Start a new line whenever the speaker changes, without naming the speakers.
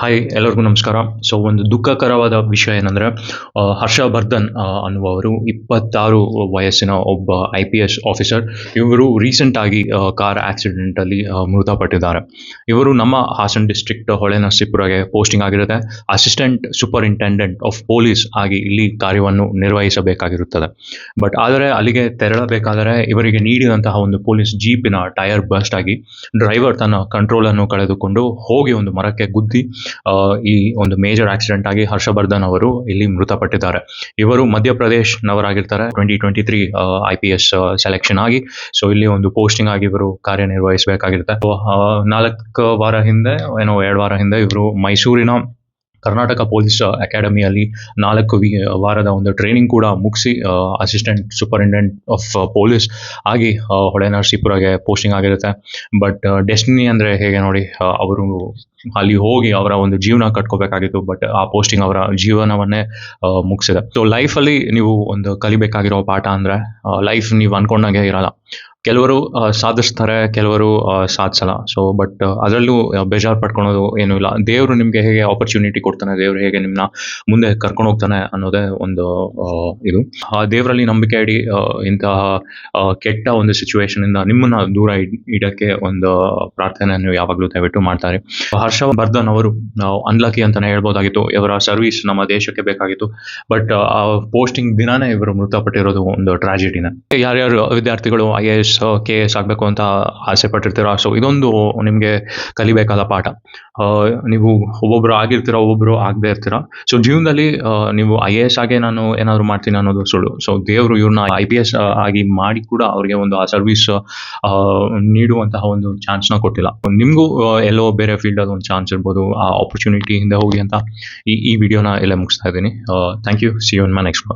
Hi ಎಲ್ಲರಿಗೂ ನಮಸ್ಕಾರ. So ಒಂದು ದುಃಖಕರವಾದ ವಿಷಯ ಏನಂದರೆ ಹರ್ಷವರ್ಧನ್ ಅನ್ನುವವರು 26 ವಯಸ್ಸಿನ ಒಬ್ಬ IPS ಆಫೀಸರ್. ಇವರು ರೀಸೆಂಟಾಗಿ ಕಾರ್ ಆಕ್ಸಿಡೆಂಟಲ್ಲಿ ಮೃತಪಟ್ಟಿದ್ದಾರೆ. ಇವರು ನಮ್ಮ ಹಾಸನ ಡಿಸ್ಟ್ರಿಕ್ಟ್ ಹೊಳೆನರಸೀಪುರಗೆ ಪೋಸ್ಟಿಂಗ್ ಆಗಿರುತ್ತೆ. ಅಸಿಸ್ಟೆಂಟ್ ಸೂಪರಿಂಟೆಂಡೆಂಟ್ ಆಫ್ ಪೊಲೀಸ್ ಆಗಿ ಇಲ್ಲಿ ಕಾರ್ಯವನ್ನು ನಿರ್ವಹಿಸಬೇಕಾಗಿರುತ್ತದೆ. ಬಟ್ ಆದರೆ ಅಲ್ಲಿಗೆ ತೆರಳಬೇಕಾದರೆ ಇವರಿಗೆ ನೀಡಿದಂತಹ ಒಂದು ಪೊಲೀಸ್ ಜೀಪಿನ ಟೈರ್ ಬರ್ಸ್ಟ್ ಆಗಿ ಡ್ರೈವರ್ ತನ್ನ ಕಂಟ್ರೋಲನ್ನು ಕಳೆದುಕೊಂಡು ಹೋಗಿ ಒಂದು ಮರಕ್ಕೆ ಗುದ್ದಿ ಈ ಒಂದು ಮೇಜರ್ ಆಕ್ಸಿಡೆಂಟ್ ಆಗಿ ಹರ್ಷವರ್ಧನ್ ಅವರು ಇಲ್ಲಿ ಮೃತಪಟ್ಟಿದ್ದಾರೆ. ಇವರು ಮಧ್ಯಪ್ರದೇಶ್ನವರಾಗಿರ್ತಾರೆ. 2023 IPS ಸೆಲೆಕ್ಷನ್ ಆಗಿ ಸೊ ಇಲ್ಲಿ ಒಂದು ಪೋಸ್ಟಿಂಗ್ ಆಗಿ ಇವರು ಕಾರ್ಯನಿರ್ವಹಿಸಬೇಕಾಗಿರುತ್ತೆ. 4 ವಾರ ಹಿಂದೆ 2 ವಾರ ಹಿಂದೆ ಇವರು ಮೈಸೂರಿನ ಕರ್ನಾಟಕ ಪೊಲೀಸ್ ಅಕಾಡೆಮಿಯಲ್ಲಿ 4 ವಾರದ ಒಂದು ಟ್ರೈನಿಂಗ್ ಕೂಡ ಮುಗಿಸಿ ಅಸಿಸ್ಟೆಂಟ್ ಸೂಪರಿಂಟೆಂಡೆಂಟ್ ಆಫ್ ಪೊಲೀಸ್ ಆಗಿ ಹೊಳೆನರಸೀಪುರಗೆ ಪೋಸ್ಟಿಂಗ್ ಆಗಿರುತ್ತೆ. ಬಟ್ ಡೆಸ್ಟಿನಿ ಅಂದರೆ ಹೇಗೆ ನೋಡಿ, ಅವರು ಅಲ್ಲಿ ಹೋಗಿ ಅವರ ಒಂದು ಜೀವನ ಕಟ್ಕೋಬೇಕಾಗಿತ್ತು. ಬಟ್ ಆ ಪೋಸ್ಟಿಂಗ್ ಅವರ ಜೀವನವನ್ನೇ ಮುಗಿಸಿದೆ. ಸೊ ಲೈಫಲ್ಲಿ ನೀವು ಒಂದು ಕಲಿಬೇಕಾಗಿರೋ ಪಾಠ ಅಂದರೆ ಲೈಫ್ ನೀವು ಅನ್ಕೊಂಡಂಗೆ ಇರಲ್ಲ. ಕೆಲವರು ಸಾಧಿಸ್ತಾರೆ, ಕೆಲವರು ಸಾಧಿಸಲ್ಲ. ಸೊ ಬಟ್ ಅದರಲ್ಲೂ ಬೇಜಾರು ಪಡ್ಕೊಳೋದು ಏನೂ ಇಲ್ಲ. ದೇವರು ನಿಮಗೆ ಹೇಗೆ ಆಪರ್ಚುನಿಟಿ ಕೊಡ್ತಾನೆ, ದೇವರು ಹೇಗೆ ನಿಮ್ಮನ್ನ ಮುಂದೆ ಕರ್ಕೊಂಡು ಹೋಗ್ತಾನೆ ಅನ್ನೋದೇ ಒಂದು ಇದು. ಆ ದೇವರಲ್ಲಿ ನಂಬಿಕೆ ಇಡಿ. ಇಂತಹ ಕೆಟ್ಟ ಒಂದು ಸಿಚುವೇಶನಿಂದ ನಿಮ್ಮನ್ನ ದೂರ ಇಡಕ್ಕೆ ಒಂದು ಪ್ರಾರ್ಥನೆ ನೀವು ಯಾವಾಗಲೂ ದಯವಿಟ್ಟು ಮಾಡ್ತಾರೆ. ಹರ್ಷವರ್ಧನ್ ಅವರು ಅನ್ಲಕ್ಕಿ ಅಂತಾನೆ ಹೇಳ್ಬೋದಾಗಿತ್ತು. ಇವರ ಸರ್ವಿಸ್ ನಮ್ಮ ದೇಶಕ್ಕೆ ಬೇಕಾಗಿತ್ತು. ಬಟ್ ಆ ಪೋಸ್ಟಿಂಗ್ ದಿನಾನೇ ಇವರು ಮೃತಪಟ್ಟಿರೋದು ಒಂದು ಟ್ರಾಜಿಡಿನೇ. ಯಾರ್ಯಾರು ವಿದ್ಯಾರ್ಥಿಗಳು IAS KS ಆಗಬೇಕು ಅಂತ ಆಸೆ ಪಟ್ಟಿರ್ತೀರ, ಸೊ ಇದೊಂದು ನಿಮಗೆ ಕಲಿಬೇಕಾದ ಪಾಠ. ನೀವು ಒಬ್ಬೊಬ್ಬರು ಆಗಿರ್ತೀರ, ಒಬ್ಬೊಬ್ಬರು ಆಗದೆ ಇರ್ತೀರ. ಸೊ ಜೀವನದಲ್ಲಿ ನೀವು IAS ಆಗೇ ನಾನು ಏನಾದರೂ ಮಾಡ್ತೀನಿ ಅನ್ನೋದು ಸುಳ್ಳು. ಸೊ ದೇವರು ಇವ್ರನ್ನ IPS ಆಗಿ ಮಾಡಿ ಕೂಡ ಅವ್ರಿಗೆ ಒಂದು ಆ ಸರ್ವಿಸ್ ನೀಡುವಂತಹ ಒಂದು ಚಾನ್ಸ್ನ ಕೊಟ್ಟಿಲ್ಲ. ನಿಮಗೂ ಎಲ್ಲೋ ಬೇರೆ ಫೀಲ್ಡಲ್ಲಿ ಒಂದು ಚಾನ್ಸ್ ಇರ್ಬೋದು, ಆ ಆಪರ್ಚುನಿಟಿ ಹಿಂದೆ ಹೋಗಿ ಅಂತ ಈ ವಿಡಿಯೋನ ಇಲ್ಲೇ ಮುಗಿಸ್ತಾ ಇದ್ದೀನಿ. Thank you. See you in my next.